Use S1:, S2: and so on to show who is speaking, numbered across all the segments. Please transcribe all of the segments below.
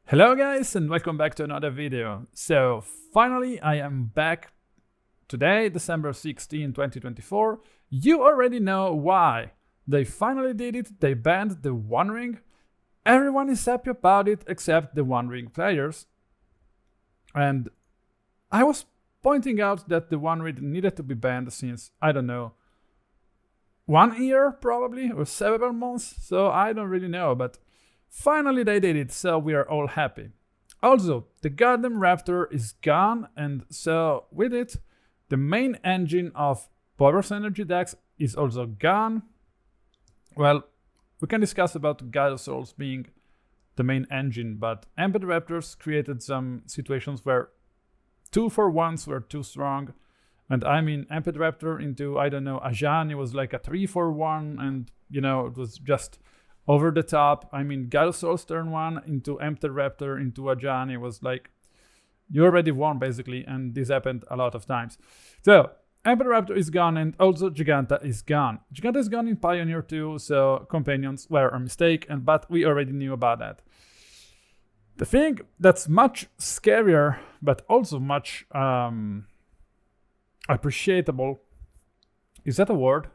S1: Hello guys and welcome back to another video. So finally I am back today, December 16, 2024. You already know why. They finally did it, they banned the One Ring. Everyone is happy about it except the One Ring players. And I was pointing out that the One Ring needed to be banned since, I don't know, 1 year probably or several months, so I don't really know, but finally they did it, so we are all happy. Also, the goddamn Raptor is gone, and so with it, the main engine of Boros Energy decks is also gone. Well, we can discuss about Gyrosaurs being the main engine, but Amped Raptors created some situations where 2-for-1s were too strong. And I mean, Amped Raptor into, I don't know, Ajani was like a 3-for-1, and you know, it was just over the top. I mean, Gyrosaurus turn 1 into Amped Raptor into Ajani was like, you already won basically, and this happened a lot of times. So, Amped Raptor is gone, and also Giganta is gone. Giganta is gone in Pioneer 2, so companions were a mistake, but we already knew about that. The thing that's much scarier, but also much appreciable. Is that a word?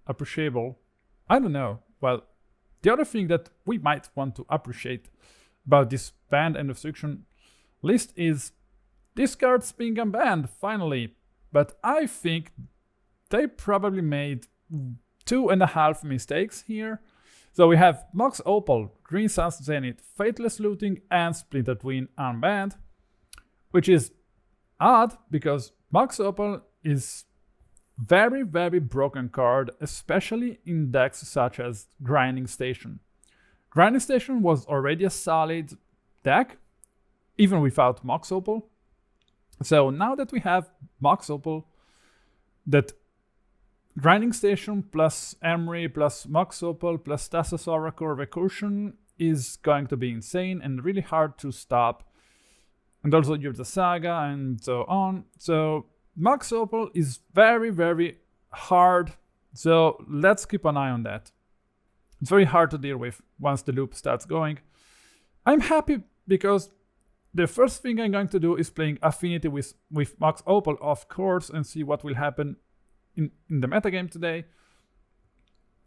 S1: Appreciable? I don't know. Well, the other thing that we might want to appreciate about this banned and restriction list is these cards being unbanned finally. But I think they probably made 2.5 mistakes here. So we have Mox Opal, Green Sun's Zenith, Faithless Looting, and Splinter Twin unbanned, which is odd because Mox Opal is very broken card, especially in decks such as Grinding Station. Grinding Station was already a solid deck, even without Mox Opal. So now that we have Mox Opal, that Grinding Station plus Emery plus Mox Opal plus Thassa's Oracle Recursion is going to be insane and really hard to stop. And also Yurta Saga and so on. So Mox Opal is very hard. So let's keep an eye on that. It's very hard to deal with once the loop starts going. I'm happy because the first thing I'm going to do is playing Affinity with Mox Opal, of course, and see what will happen in the metagame today.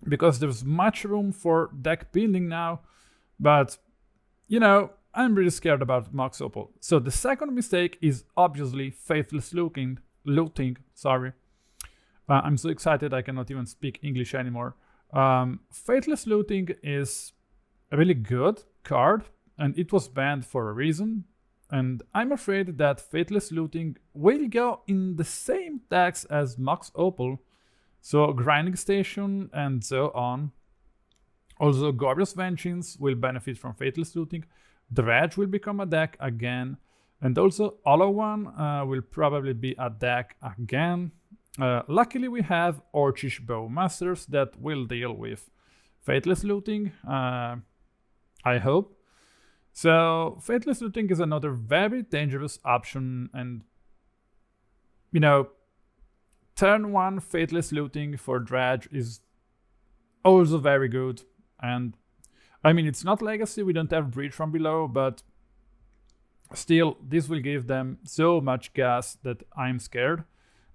S1: Because there's much room for deck building now. But, you know, I'm really scared about Mox Opal. So the second mistake is obviously Faithless Looting. I'm so excited I cannot even speak English anymore. Faithless Looting is a really good card, and it was banned for a reason. And I'm afraid that Faithless Looting will go in the same decks as Mox Opal, so Grinding Station and so on. Also, Gorbious Vengeance will benefit from Faithless Looting. Dredge will become a deck again, and also Olowan will probably be a deck again. Luckily we have Orcish Bowmasters that will deal with Faithless Looting, I hope. So Faithless Looting is another very dangerous option, and you know, turn 1 Faithless Looting for Dredge is also very good. And I mean, it's not Legacy, we don't have Breach from Below, but still, this will give them so much gas that I'm scared.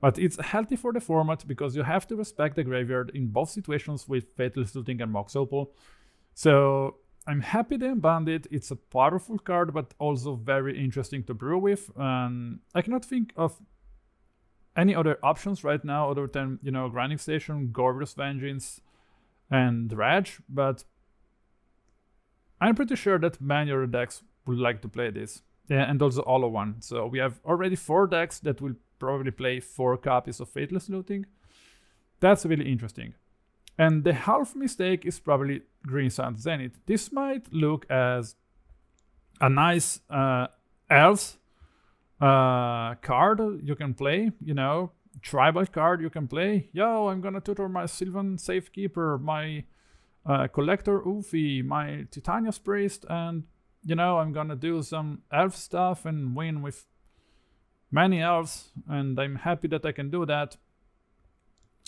S1: But it's healthy for the format because you have to respect the graveyard in both situations with Faithless Looting and Mox Opal. So I'm happy they banned it. It's a powerful card, but also very interesting to brew with. I cannot think of any other options right now other than, you know, Grinding Station, Gorbious Vengeance, and Dredge, but I'm pretty sure that many other decks would like to play this. Yeah, and also Olowan. So we have already 4 decks that will probably play 4 copies of Faithless Looting. That's really interesting. And the half mistake is probably Green Sun's Zenith. This might look as a nice Elves card you can play, you know, tribal card you can play. Yo, I'm gonna tutor my Sylvan Safekeeper, my Collector Ufi, my Titania's Priest, and you know, I'm gonna do some elf stuff and win with many elves, and I'm happy that I can do that.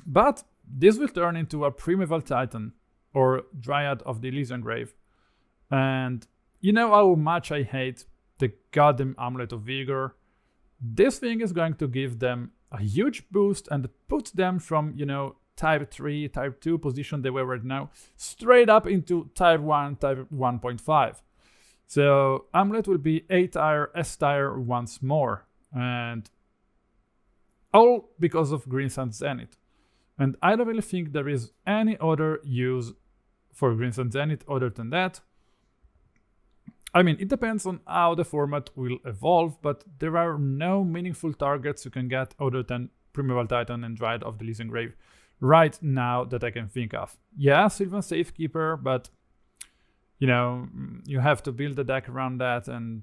S1: But this will turn into a Primeval Titan or Dryad of the Elysian Grave. And you know how much I hate the goddamn Amulet of Vigor. This thing is going to give them a huge boost and put them from, type 3, type 2 position they were right now, straight up into type 1, type 1.5. So Amulet will be A tier, S tier once more. And all because of Green Sun Zenith. And I don't really think there is any other use for Green Sun Zenith other than that. I mean, it depends on how the format will evolve, but there are no meaningful targets you can get other than Primeval Titan and Dryad of the Elysian Grave right now that I can think of. Yeah, Sylvan Safekeeper, but you have to build a deck around that, and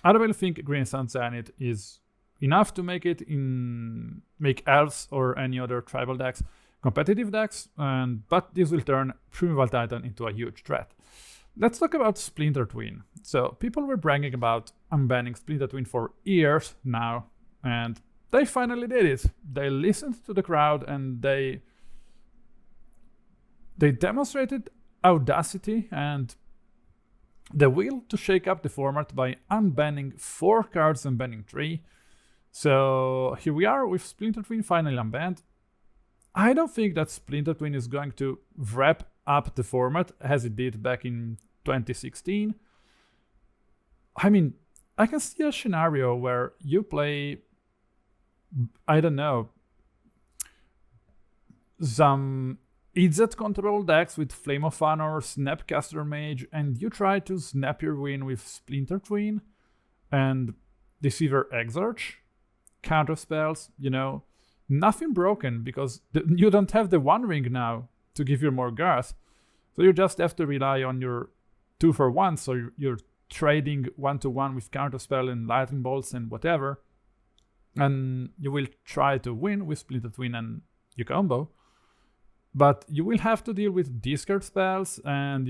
S1: I don't really think Green Sun Zenith is enough to make elves or any other tribal decks competitive decks, but this will turn Primeval Titan into a huge threat. Let's talk about Splinter Twin. So people were bragging about unbanning Splinter Twin for years now, and they finally did it. They listened to the crowd and they demonstrated audacity and the will to shake up the format by unbanning 4 cards and banning 3. So here we are with Splinter Twin finally unbanned. I don't think that Splinter Twin is going to wrap up the format as it did back in 2016. I mean, I can see a scenario where you play, I don't know, some Izzet control decks with Flame of Honor, Snapcaster Mage, and you try to snap your win with Splinter Twin and Deceiver Exarch, counter spells, nothing broken because you don't have the One Ring now to give you more Garth. So you just have to rely on your 2-for-1, so you're trading 1-to-1 with counterspell and lightning bolts and whatever, and you will try to win with Splinter Twin and your combo. But you will have to deal with discard spells and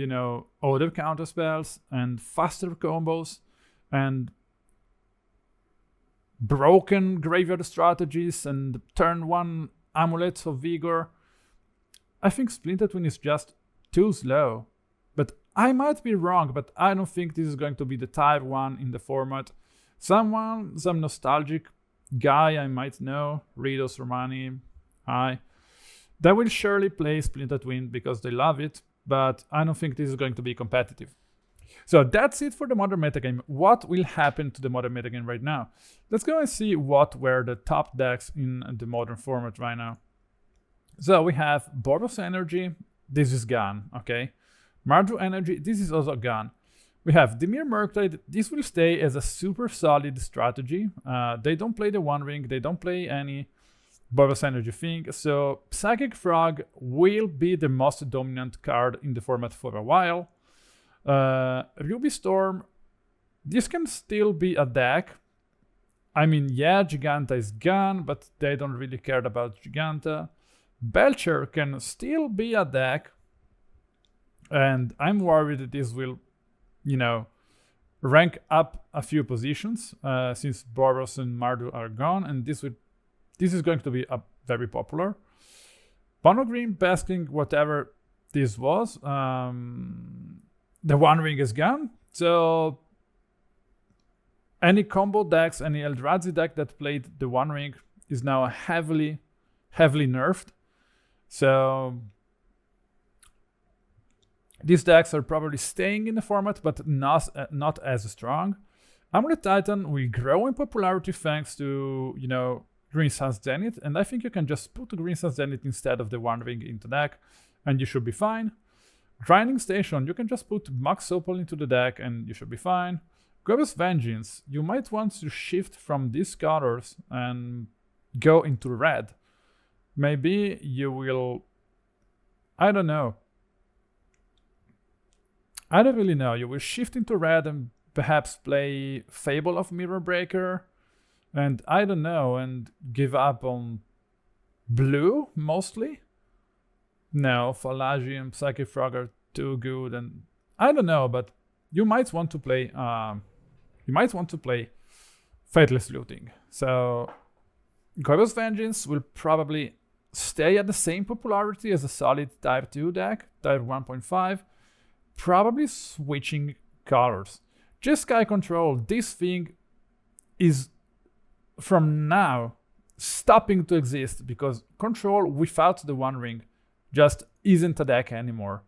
S1: other counter spells and faster combos and broken graveyard strategies and turn 1 Amulets of Vigor. I think Splinter Twin is just too slow. But I might be wrong, but I don't think this is going to be the type 1 in the format. Some nostalgic guy I might know, Ridos Romani, hi, they will surely play Splinter Twin because they love it, but I don't think this is going to be competitive. So that's it for the modern metagame. What will happen to the modern metagame right now? Let's go and see what were the top decks in the modern format right now. So we have Boros Energy, this is gone, okay? Mardu Energy, this is also gone. We have Dimir Murktide, this will stay as a super solid strategy. They don't play the One Ring, they don't play any Boros Energy thing, so Psychic Frog will be the most dominant card in the format for a while. Ruby Storm, this can still be a deck. I mean, yeah, Giganta is gone, but they don't really care about Giganta. Belcher can still be a deck, and I'm worried that this will, rank up a few positions since Boros and Mardu are gone, and this is going to be a very popular. Mono Green, Basking, whatever this was, the One Ring is gone, so any combo decks, any Eldrazi deck that played the One Ring is now heavily nerfed. So these decks are probably staying in the format, but not as strong. Amulet Titan will grow in popularity thanks to, Green Sun Zenith, and I think you can just put Green Sun Zenith instead of the One Ring into deck, and you should be fine. Grinding Station, you can just put Mox Opal into the deck, and you should be fine. Goebbels Vengeance, you might want to shift from these colors and go into red. Maybe you will... I don't know. I don't really know. You will shift into red and perhaps play Fable of Mirror Breaker. And I don't know, and give up on blue, mostly? No, Phalaji and Psychic Frog are too good, and I don't know, but you might want to play Faithless Looting. So Goebbels Vengeance will probably stay at the same popularity as a solid Type 2 deck, Type 1.5, probably switching colors. Jeskai Control, this thing is from now stopping to exist because Control without the One Ring just isn't a deck anymore.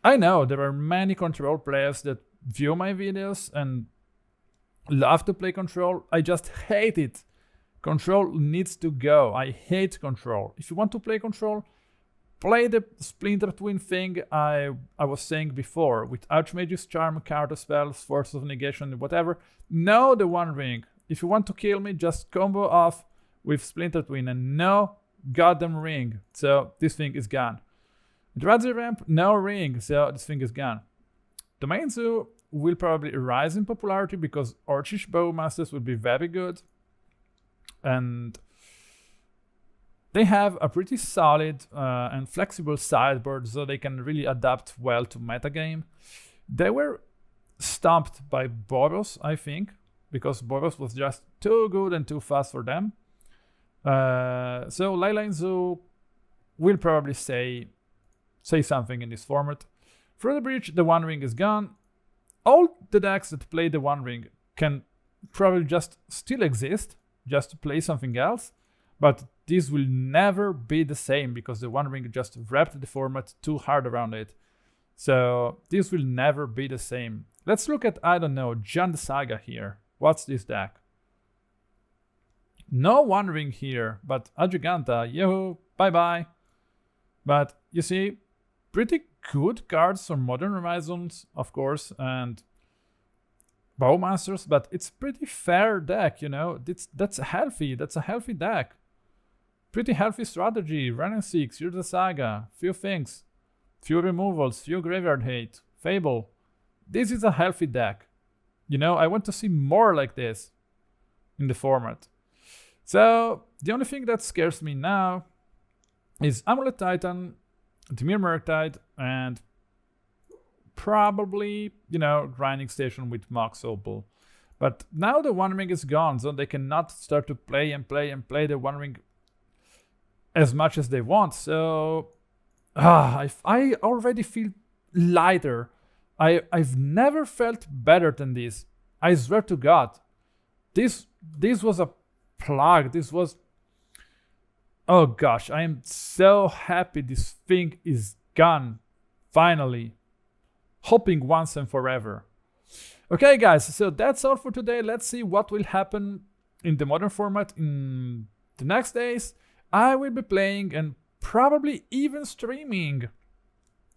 S1: I know there are many Control players that view my videos and love to play Control. I just hate it. Control needs to go. I hate Control. If you want to play Control, play the Splinter Twin thing I was saying before with Archmage's Charm, Counter Spells, Force of Negation, whatever. No, the One Ring. If you want to kill me, just combo off with Splinter Twin and no goddamn ring. So this thing is gone. Eldrazi Ramp, no ring, so this thing is gone. Domain Zoo will probably rise in popularity because Orcish Bowmasters will be very good. And they have a pretty solid and flexible sideboard, so they can really adapt well to metagame. They were stomped by Boros, I think, because Boros was just too good and too fast for them. So Leyline Zoo will probably say something in this format. Through the Breach, the One Ring is gone. All the decks that play the One Ring can probably just still exist, just to play something else, but this will never be the same because the One Ring just wrapped the format too hard around it. So this will never be the same. Let's look at, I don't know, Jund the Saga here. What's this deck? No One Ring here, but Agiganta, yoo, bye-bye. But you see, pretty good cards from Modern Horizons, of course, and Bowmasters, but it's pretty fair deck, you know. That's healthy. That's a healthy deck. Pretty healthy strategy. Run and Seek, Jund the Saga, few things, few removals, few graveyard hate, Fable. This is a healthy deck. You know, I want to see more like this in the format. So the only thing that scares me now is Amulet Titan, Dimir Murktide, and probably, you know, Grinding Station with Mox Opal. But now the One Ring is gone, so they cannot start to play the One Ring as much as they want. So I already feel lighter. I've never felt better than this. I swear to God. This was a plug. This was... Oh gosh, I am so happy this thing is gone. Finally. Hoping once and forever. Okay guys, so that's all for today. Let's see what will happen in the Modern format in the next days. I will be playing and probably even streaming.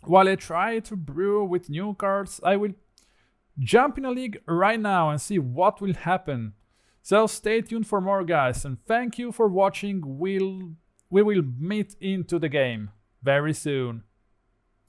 S1: While I try to brew with new cards, I will jump in a league right now and see what will happen. So stay tuned for more, guys, and thank you for watching. We will meet into the game very soon.